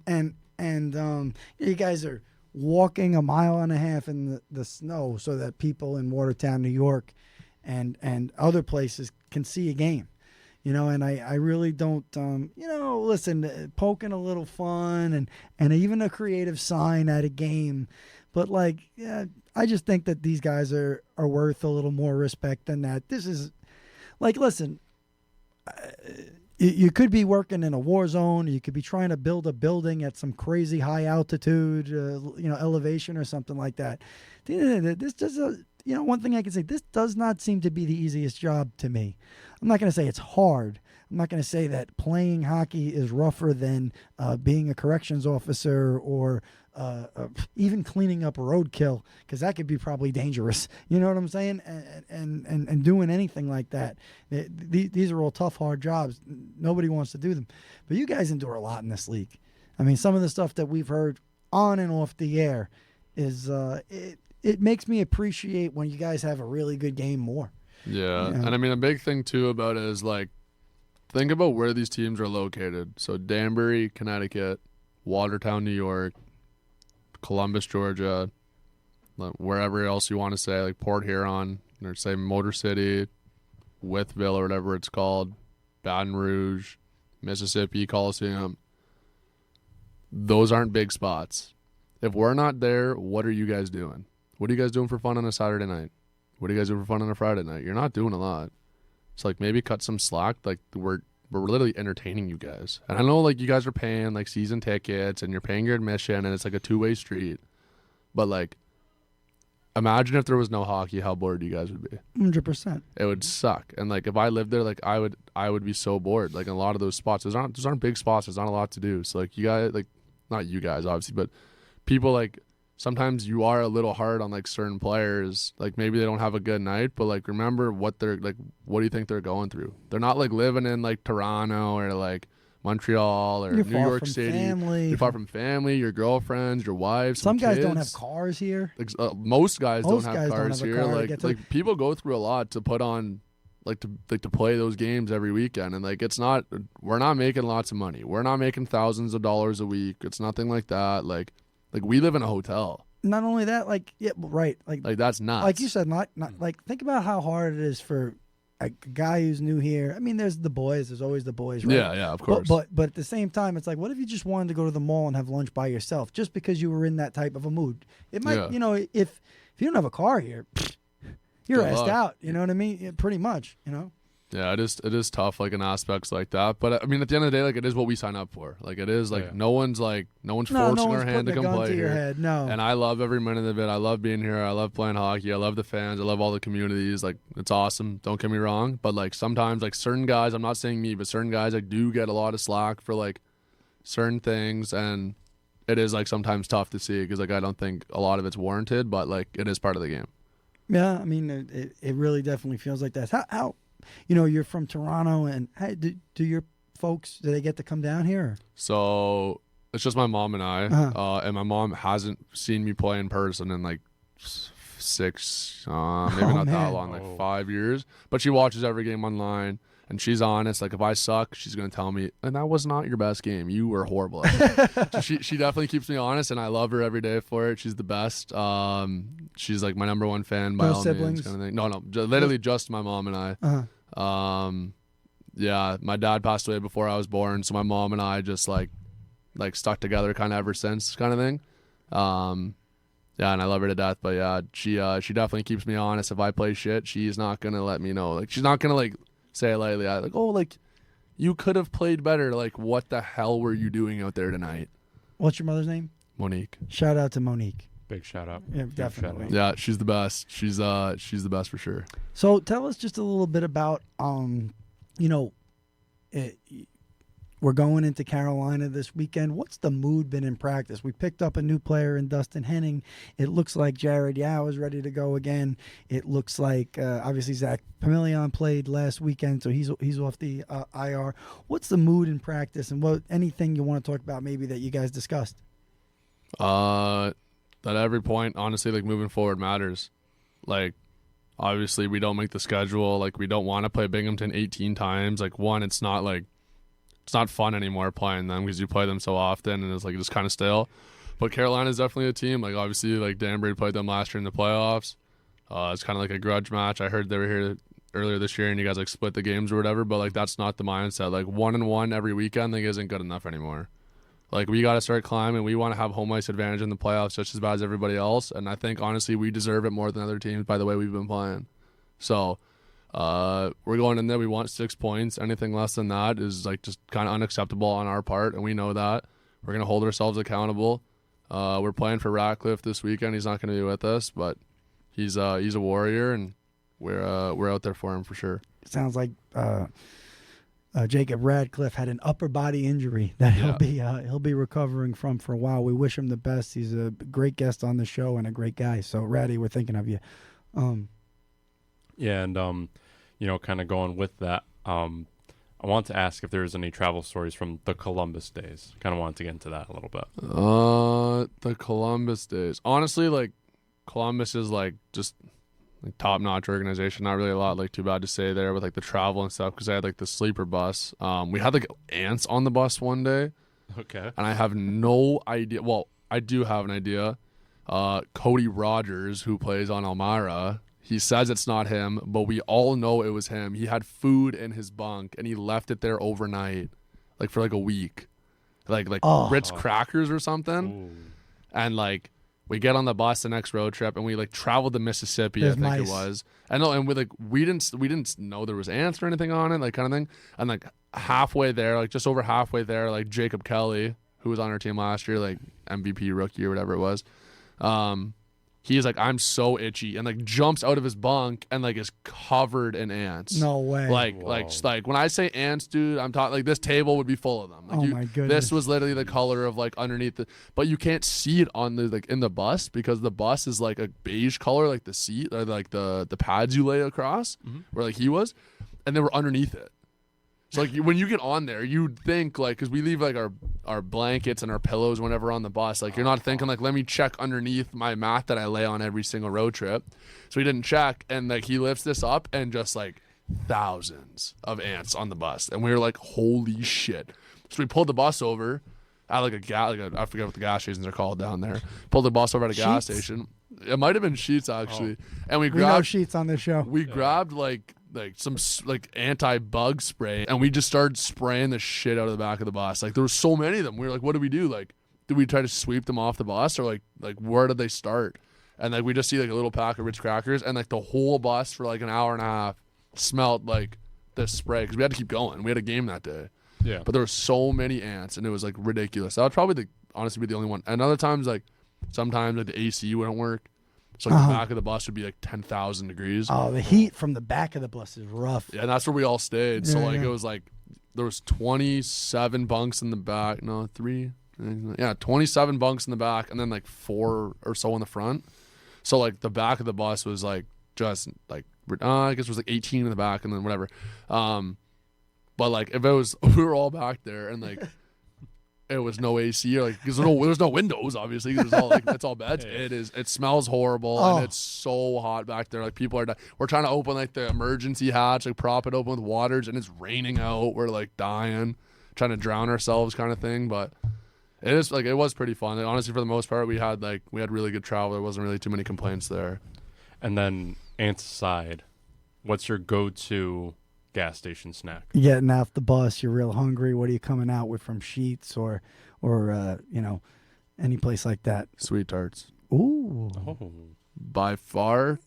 [SPEAKER 2] you guys are walking 1.5 miles in the snow so that people in Watertown, New York and other places can see a game. And I really don't, listen, poking a little fun and even a creative sign at a game. But, I just think that these guys are worth a little more respect than that. This is, listen, you could be working in a war zone. You could be trying to build a building at some crazy high altitude, elevation or something like that. This just, one thing I can say, this does not seem to be the easiest job to me. I'm not going to say it's hard. I'm not going to say that playing hockey is rougher than being a corrections officer or even cleaning up roadkill, because that could be probably dangerous. You know what I'm saying? And doing anything like that. These are all tough, hard jobs. Nobody wants to do them. But you guys endure a lot in this league. I mean, some of the stuff that we've heard on and off the air is it makes me appreciate when you guys have a really good game more.
[SPEAKER 6] Yeah. And I mean, a big thing too about it is like, think about where these teams are located. So Danbury, Connecticut, Watertown, New York, Columbus, Georgia, wherever else you want to say, like Port Huron, or say Motor City, Wytheville, or whatever it's called, Baton Rouge, Mississippi, Coliseum. Those aren't big spots. If we're not there, what are you guys doing? What are you guys doing for fun on a Saturday night? What are you guys doing for fun on a Friday night? You're not doing a lot. It's like maybe cut some slack. Like we're literally entertaining you guys. And I know like you guys are paying like season tickets and you're paying your admission and it's like a two-way street. But like imagine if there was no hockey, how bored you guys would be.
[SPEAKER 2] 100%.
[SPEAKER 6] It would suck. And like if I lived there, like I would be so bored. Like in a lot of those spots, those aren't big spots. There's not a lot to do. So like you guys, like not you guys obviously, but people like sometimes you are a little hard on like certain players. Like maybe they don't have a good night, but like remember what they're like. What do you think they're going through? They're not like living in like Toronto or like Montreal or New York City. You're far from family, your girlfriends, your wives.
[SPEAKER 2] Some guys
[SPEAKER 6] kids.
[SPEAKER 2] don't have cars here.
[SPEAKER 6] Most guys don't have cars
[SPEAKER 2] don't have
[SPEAKER 6] here. Like people go through a lot to put on to play those games every weekend, and like we're not making lots of money. We're not making thousands of dollars a week. It's nothing like that. Like we live in a hotel.
[SPEAKER 2] Not only that, like right, like
[SPEAKER 6] that's nuts.
[SPEAKER 2] Like you said, not like think about how hard it is for a guy who's new here. I mean, there's the boys. There's always the boys, right?
[SPEAKER 6] Yeah, of course.
[SPEAKER 2] But at the same time, it's like, what if you just wanted to go to the mall and have lunch by yourself, just because you were in that type of a mood? It might, if you don't have a car here, you're assed out. You know what I mean? Yeah, pretty much.
[SPEAKER 6] Yeah, it is tough, like in aspects like that. But I mean, at the end of the day, like it is what we sign up for. Like it is like no one's forcing our hand to come play here.
[SPEAKER 2] Head, no.
[SPEAKER 6] And I love every minute of it. I love being here. I love playing hockey. I love the fans. I love all the communities. Like it's awesome. Don't get me wrong. But like sometimes, like certain guys, I'm not saying me, but certain guys like do get a lot of slack for like certain things, and it is like sometimes tough to see because like I don't think a lot of it's warranted, but like it is part of the game.
[SPEAKER 2] Yeah, I mean, it really definitely feels like that. How you're from Toronto, and hey, do your folks, do they get to come down here?
[SPEAKER 6] So it's just my mom and I, and my mom hasn't seen me play in person in like 6, maybe not that long, like 5 years. But she watches every game online, and she's honest. Like if I suck, she's gonna tell me, and that was not your best game. You were horrible. So she definitely keeps me honest, and I love her every day for it. She's the best. She's like my number one fan by all means, kind of thing. No, literally just my mom and I. Yeah, my dad passed away before I was born, so my mom and I just like stuck together kind of ever since, kind of thing. Yeah, and I love her to death. But yeah, she definitely keeps me honest. If I play shit, she's not gonna let me know. Like she's not gonna like say it lightly. Like you could have played better. Like what the hell were you doing out there tonight?
[SPEAKER 2] What's your mother's name?
[SPEAKER 6] Monique.
[SPEAKER 2] Shout out to Monique.
[SPEAKER 1] Big shout out.
[SPEAKER 2] Yeah, definitely.
[SPEAKER 6] Yeah, she's the best. She's the best for sure.
[SPEAKER 2] So tell us just a little bit about we're going into Carolina this weekend. What's the mood been in practice? We picked up a new player in Dustin Henning. It looks like Jared Yao is ready to go again. It looks like obviously Zach Pamilion played last weekend, so he's off the IR. What's the mood in practice, and anything you want to talk about maybe that you guys discussed?
[SPEAKER 6] At every point, honestly, like moving forward matters. Like obviously we don't make the schedule. Like we don't want to play Binghamton 18 times. Like one, it's not fun anymore playing them because you play them so often and it's like just kind of stale. But Carolina is definitely a team. Like obviously, like Danbury played them last year in the playoffs. It's kind of like a grudge match. I heard they were here earlier this year and you guys like split the games or whatever. But like that's not the mindset. Like 1-1 every weekend, like isn't good enough anymore. Like we got to start climbing. We want to have home ice advantage in the playoffs just as bad as everybody else. And I think honestly we deserve it more than other teams by the way we've been playing. So. We're going in there. We want 6 points. Anything less than that is like just kind of unacceptable on our part, and we know that. We're gonna hold ourselves accountable. We're playing for Ratcliffe this weekend. He's not gonna be with us, but he's a warrior, and we're out there for him for sure.
[SPEAKER 2] It sounds like Jacob Radcliffe had an upper body injury that he'll be recovering from for a while. We wish him the best. He's a great guest on the show and a great guy. So, Ratty, we're thinking of you.
[SPEAKER 1] Yeah, and kind of going with that, I want to ask if there's any travel stories from the Columbus days. Kind of wanted to get into that a little bit.
[SPEAKER 6] The Columbus days. Honestly, like Columbus is like just like top-notch organization. Not really a lot like too bad to say there with like the travel and stuff, because I had like the sleeper bus. We had like ants on the bus one day.
[SPEAKER 1] Okay.
[SPEAKER 6] And I have no idea. Well, I do have an idea. Cody Rogers, who plays on Elmira, he says it's not him, but we all know it was him. He had food in his bunk, and he left it there overnight, like for like a week, like Ritz crackers or something.
[SPEAKER 1] Ooh.
[SPEAKER 6] And like we get on the bus the next road trip, and we like traveled to Mississippi. I think
[SPEAKER 2] mice.
[SPEAKER 6] it was. And we didn't know there was ants or anything on it, like kind of thing. And like halfway there, like just over halfway there, like Jacob Kelly, who was on our team last year, like MVP rookie or whatever it was. He's like, I'm so itchy, and like jumps out of his bunk and like is covered in ants.
[SPEAKER 2] No way.
[SPEAKER 6] Like when I say ants, dude, I'm talking like this table would be full of them. Like,
[SPEAKER 2] my goodness.
[SPEAKER 6] This was literally the color of like underneath the, but you can't see it on the like in the bus, because the bus is like a beige color, like the seat or like the pads you lay across, where like he was, and they were underneath it. So like when you get on there, you'd think like, because we leave like our blankets and our pillows whenever on the bus, like you're not thinking like, let me check underneath my mat that I lay on every single road trip. So he didn't check, and like he lifts this up and just like thousands of ants on the bus, and we were like, holy shit. So we pulled the bus over at like I forget what the gas stations are called down there. Pulled the bus over at a gas station. It might have been Sheets actually, and we grabbed
[SPEAKER 2] Sheets on this show.
[SPEAKER 6] We grabbed like some like anti-bug spray, and we just started spraying the shit out of the back of the bus. Like there was so many of them. We were like, what do we do? Like, did we try to sweep them off the bus, or like where did they start? And like we just see like a little pack of Ritz crackers, and like the whole bus for like an hour and a half smelled like this spray, because we had to keep going. We had a game that day.
[SPEAKER 1] Yeah.
[SPEAKER 6] But there were so many ants, and it was like ridiculous. That would probably honestly be the only one. And other times, like sometimes like the AC wouldn't work. So like the back of the bus would be like 10,000 degrees.
[SPEAKER 2] Oh, the heat from the back of the bus is rough.
[SPEAKER 6] Yeah, and that's where we all stayed. So like
[SPEAKER 2] Yeah.
[SPEAKER 6] it was like there was 27 bunks in the back. No, 27 bunks in the back, and then like 4 or so in the front. So like the back of the bus was like just like I guess it was like 18 in the back, and then whatever. But like if it was we were all back there, and like it was no AC, or like because there was no windows, obviously, because it's all like it's all beds. It smells horrible, and it's so hot back there. Like people are we're trying to open like the emergency hatch, like prop it open with waters, and it's raining out. We're like dying, trying to drown ourselves, kind of thing. But it is like it was pretty fun. Like, honestly, for the most part, we had really good travel. There wasn't really too many complaints there.
[SPEAKER 1] And then ants aside, what's your go-to gas station snack?
[SPEAKER 2] You're getting off the bus, you're real hungry. What are you coming out with from Sheets or any place like that?
[SPEAKER 6] Sweet tarts.
[SPEAKER 2] Ooh.
[SPEAKER 1] Oh.
[SPEAKER 6] By far,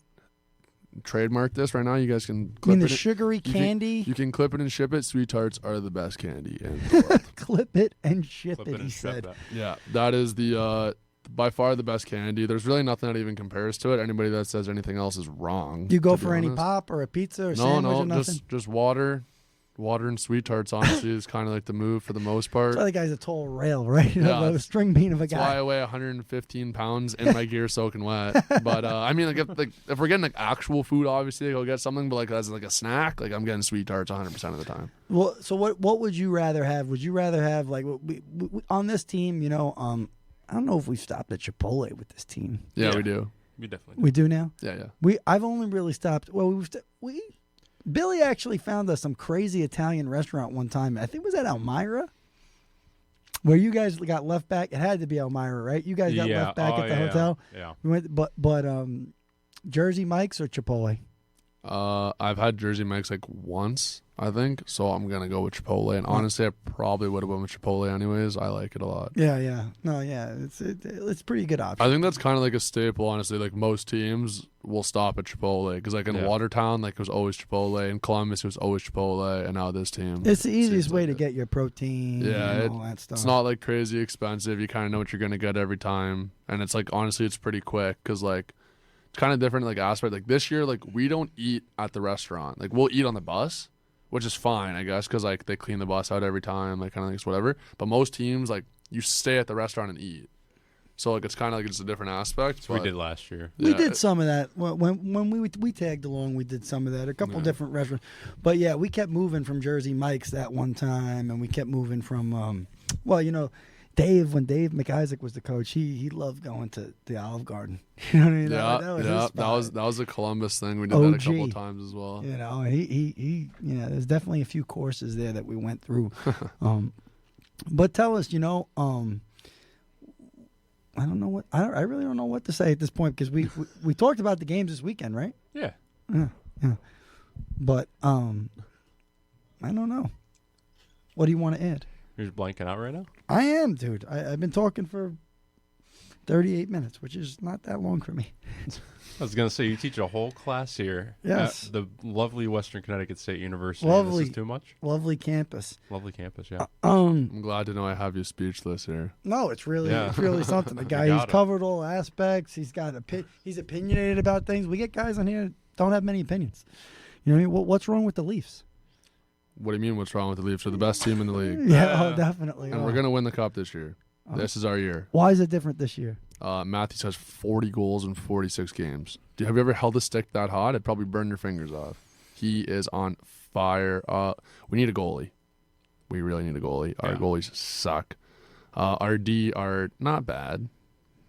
[SPEAKER 6] trademark this right now. You guys can
[SPEAKER 2] I
[SPEAKER 6] clip
[SPEAKER 2] mean the
[SPEAKER 6] it.
[SPEAKER 2] sugary candy.
[SPEAKER 6] You can clip it and ship it. Sweet tarts are the best candy in the world.
[SPEAKER 2] Clip it and ship
[SPEAKER 1] Flip
[SPEAKER 2] it,
[SPEAKER 1] it
[SPEAKER 2] he
[SPEAKER 1] and shove
[SPEAKER 2] said.
[SPEAKER 1] that.
[SPEAKER 6] Yeah, that is the by far the best candy. There's really nothing that even compares to it. Anybody that says anything else is wrong.
[SPEAKER 2] Do you go
[SPEAKER 6] to be
[SPEAKER 2] for any
[SPEAKER 6] honest.
[SPEAKER 2] pop or a pizza or sandwich or nothing?
[SPEAKER 6] just water and sweet tarts. Honestly, is kind of like the move for the most part.
[SPEAKER 2] The other guy's a tall rail, right?
[SPEAKER 6] Yeah,
[SPEAKER 2] A string bean of a
[SPEAKER 6] That's why
[SPEAKER 2] guy.
[SPEAKER 6] I weigh 115 pounds in my gear soaking wet. But I mean, if we're getting like actual food, obviously I'll get something. But like as like a snack, like I'm getting sweet tarts 100% of the time.
[SPEAKER 2] Well, so what would you rather have? Would you rather have like we on this team? I don't know if we've stopped at Chipotle with this team.
[SPEAKER 6] Yeah, we do.
[SPEAKER 1] We definitely
[SPEAKER 2] We do now.
[SPEAKER 6] Yeah.
[SPEAKER 2] I've only really stopped. Well, Billy actually found us some crazy Italian restaurant one time. I think it was at Elmira, where you guys got left back. It had to be Elmira, right? You guys got left back at the hotel.
[SPEAKER 1] Yeah.
[SPEAKER 2] We went, but Jersey Mike's or Chipotle?
[SPEAKER 6] I've had Jersey Mike's like once, I think. So I'm gonna go with Chipotle. And honestly, I probably would have went with Chipotle anyways. I like it a lot.
[SPEAKER 2] Yeah. No, yeah. It's a pretty good option.
[SPEAKER 6] I think that's kind of like a staple, honestly. Like most teams will stop at Chipotle because, like in Watertown, like it was always Chipotle. In Columbus, it was always Chipotle, and now this team.
[SPEAKER 2] It's the easiest way to
[SPEAKER 6] it.
[SPEAKER 2] get your protein.
[SPEAKER 6] Yeah,
[SPEAKER 2] and all that stuff.
[SPEAKER 6] It's not like crazy expensive. You kind of know what you're gonna get every time, and it's like honestly, it's pretty quick because like kind of different like aspect. Like this year, like we don't eat at the restaurant. Like we'll eat on the bus, which is fine, I guess, because like they clean the bus out every time, like kind of things, whatever. But most teams, like you stay at the restaurant and eat. So like it's kind of like it's a different aspect.
[SPEAKER 1] That's what we did last year.
[SPEAKER 2] We did some of that when we tagged along. We did some of that. A couple different restaurants, but yeah, we kept moving from Jersey Mike's that one time, and we kept moving from Dave, when Dave McIsaac was the coach, he loved going to the Olive Garden. You know what I mean?
[SPEAKER 6] That was a Columbus thing. We did that a couple of times as well.
[SPEAKER 2] You know, he there's definitely a few courses there that we went through. But tell us, I don't know what I really don't know what to say at this point, because we talked about the games this weekend, right?
[SPEAKER 1] Yeah.
[SPEAKER 2] Yeah. But I don't know. What do you want to add?
[SPEAKER 1] You're just blanking out right now?
[SPEAKER 2] I am, dude. I've been talking for 38 minutes, which is not that long for me.
[SPEAKER 1] I was going to say, you teach a whole class here
[SPEAKER 2] Yes.
[SPEAKER 1] at the lovely Western Connecticut State University.
[SPEAKER 2] Lovely.
[SPEAKER 1] This is too much?
[SPEAKER 2] Lovely campus.
[SPEAKER 1] Lovely campus, yeah.
[SPEAKER 6] I'm glad to know I have you speechless here.
[SPEAKER 2] No, it's really something. The guy, he's covered all aspects. He's got he's opinionated about things. We get guys on here that don't have many opinions. You know what I mean? What's wrong with the Leafs?
[SPEAKER 6] What do you mean what's wrong with the Leafs? They're the best team in the league.
[SPEAKER 2] Yeah, definitely.
[SPEAKER 6] And we're going to win the cup this year. This is our year.
[SPEAKER 2] Why is it different this year?
[SPEAKER 6] Matthews has 40 goals in 46 games. Have you ever held a stick that hot? It'd probably burn your fingers off. He is on fire. We need a goalie. We really need a goalie. Our goalies suck. Our D are not bad,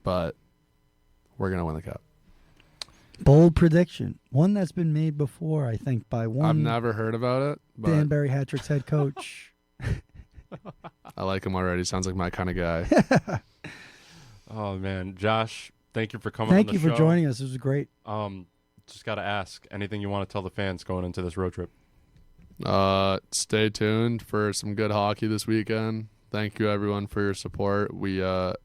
[SPEAKER 6] but we're going to win the cup.
[SPEAKER 2] Bold prediction. One that's been made before, I think, by one.
[SPEAKER 6] I've never heard about it. But
[SPEAKER 2] Danbury Hat-Trick's head coach.
[SPEAKER 6] I like him already. Sounds like my kind of guy.
[SPEAKER 1] Oh, man. Josh, thank you for coming on the show.
[SPEAKER 2] Thank you for joining us. This was great.
[SPEAKER 1] Just got to ask, anything you want to tell the fans going into this road trip?
[SPEAKER 6] Stay tuned for some good hockey this weekend. Thank you, everyone, for your support. We even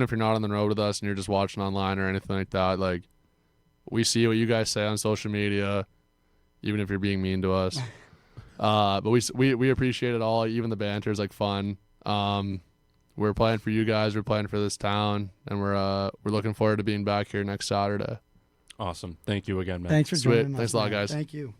[SPEAKER 6] if you're not on the road with us and you're just watching online or anything like that, like, we see what you guys say on social media, even if you're being mean to us. But we appreciate it all. Even the banter is like fun. We're playing for you guys. We're playing for this town, and we're looking forward to being back here next Saturday.
[SPEAKER 1] Awesome. Thank you again, man.
[SPEAKER 2] Thanks for joining us.
[SPEAKER 6] Thanks a lot,
[SPEAKER 2] man.
[SPEAKER 6] guys.
[SPEAKER 2] Thank you.